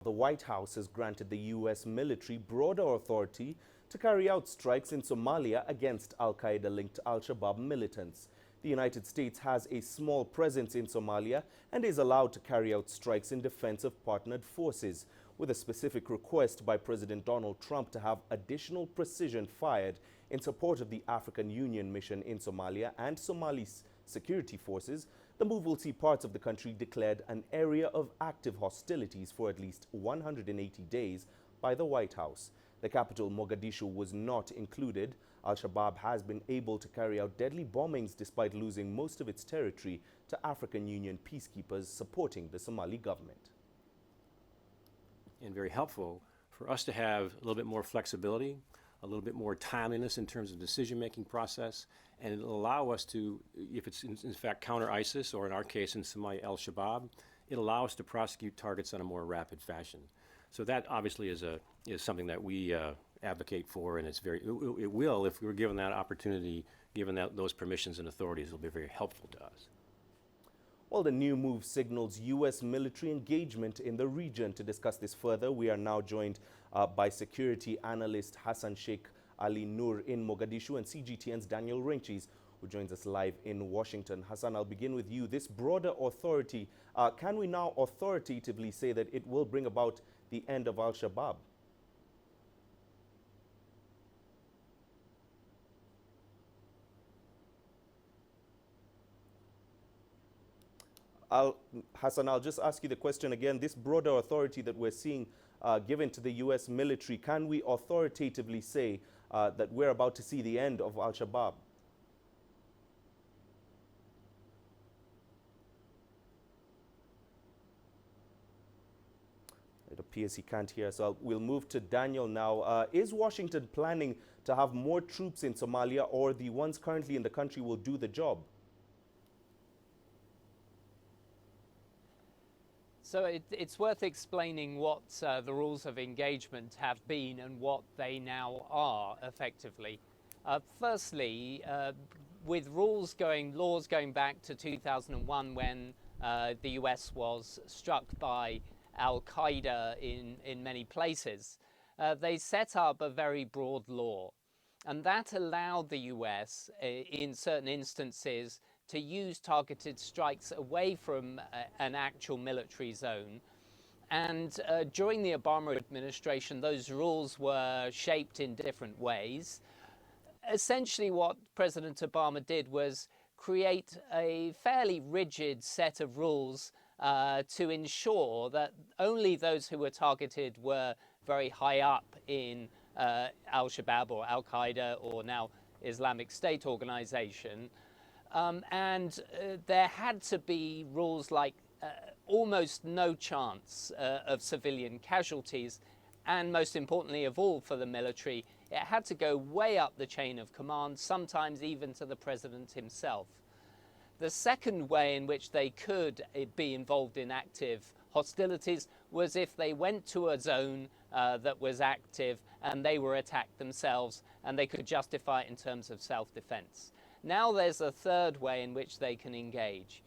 The White House has granted the U.S. military broader authority to carry out strikes in Somalia against al-Qaeda-linked al-Shabaab militants. The United States has a small presence in Somalia and is allowed to carry out strikes in defense of partnered forces, with a specific request by President Donald Trump to have additional precision fired in support of the African Union mission in Somalia and Somali's security forces. The move will see parts of the country declared an area of active hostilities for at least 180 days by the White House. The capital, Mogadishu, was not included. Al-Shabaab has been able to carry out deadly bombings despite losing most of its territory to African Union peacekeepers supporting the Somali government. And very helpful for us to have a little bit more flexibility, a little bit more timeliness in terms of decision-making process, and it'll allow us to, if it's in fact counter ISIS, or in our case in Somalia al-Shabaab, it'll allow us to prosecute targets in a more rapid fashion. So that obviously is something that we advocate for, and it will, if we're given that opportunity, given those permissions and authorities, it'll be very helpful to us. Well, the new move signals U.S. military engagement in the region. To discuss this further, we are now joined by security analyst Hassan Sheikh Ali Noor in Mogadishu and CGTN's Daniel Renchis, who joins us live in Washington. Hassan, I'll begin with you. This broader authority, can we now authoritatively say that it will bring about the end of al-Shabaab? Hassan, I'll just ask you the question again. This broader authority that we're seeing given to the U.S. military, can we authoritatively say that we're about to see the end of al-Shabaab? It appears he can't hear, so we'll move to Daniel now. Is Washington planning to have more troops in Somalia, or the ones currently in the country will do the job? So it's worth explaining what the rules of engagement have been and what they now are, effectively. Firstly, with laws going back to 2001, when the US was struck by al-Qaeda in many places, they set up a very broad law. And that allowed the US, in certain instances, to use targeted strikes away from an actual military zone. And during the Obama administration, those rules were shaped in different ways. Essentially, what President Obama did was create a fairly rigid set of rules to ensure that only those who were targeted were very high up in al-Shabaab or al-Qaeda, or now Islamic State organization. There had to be rules like almost no chance of civilian casualties, and most importantly of all for the military, it had to go way up the chain of command, sometimes even to the president himself. The second way in which they could be involved in active hostilities was if they went to a zone that was active and they were attacked themselves, and they could justify it in terms of self-defense. Now there's a third way in which they can engage.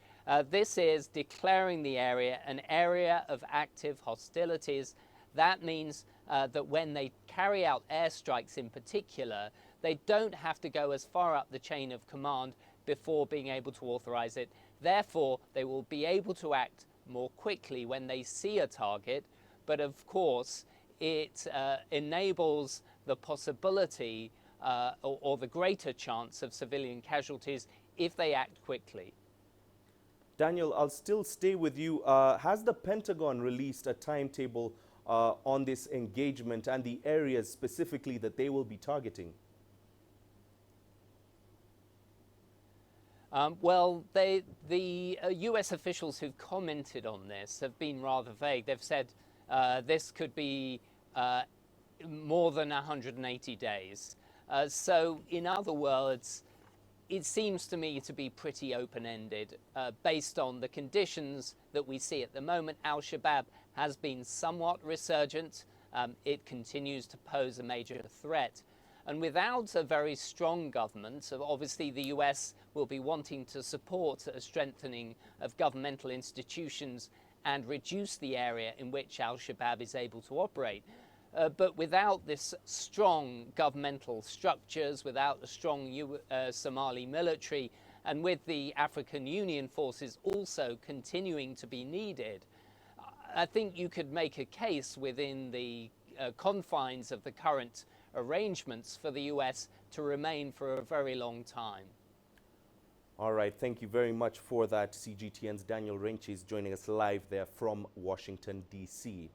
This is declaring the area an area of active hostilities. That means that when they carry out airstrikes in particular, they don't have to go as far up the chain of command before being able to authorize it. Therefore, they will be able to act more quickly when they see a target. But of course, it enables the possibility or the greater chance of civilian casualties if they act quickly. Daniel, I'll still stay with you. Has the Pentagon released a timetable on this engagement and the areas specifically that they will be targeting? Well, the US officials who've commented on this have been rather vague. They've said this could be more than 180 days. So, in other words, it seems to me to be pretty open-ended. Based on the conditions that we see at the moment, al-Shabaab has been somewhat resurgent. It continues to pose a major threat. And without a very strong government, obviously the US will be wanting to support a strengthening of governmental institutions and reduce the area in which al-Shabaab is able to operate. But without this strong governmental structures, without the strong Somali military, and with the African Union forces also continuing to be needed, I think you could make a case within the confines of the current arrangements for the US to remain for a very long time. All right, thank you very much for that. CGTN's Daniel Renchi is joining us live there from Washington, D.C.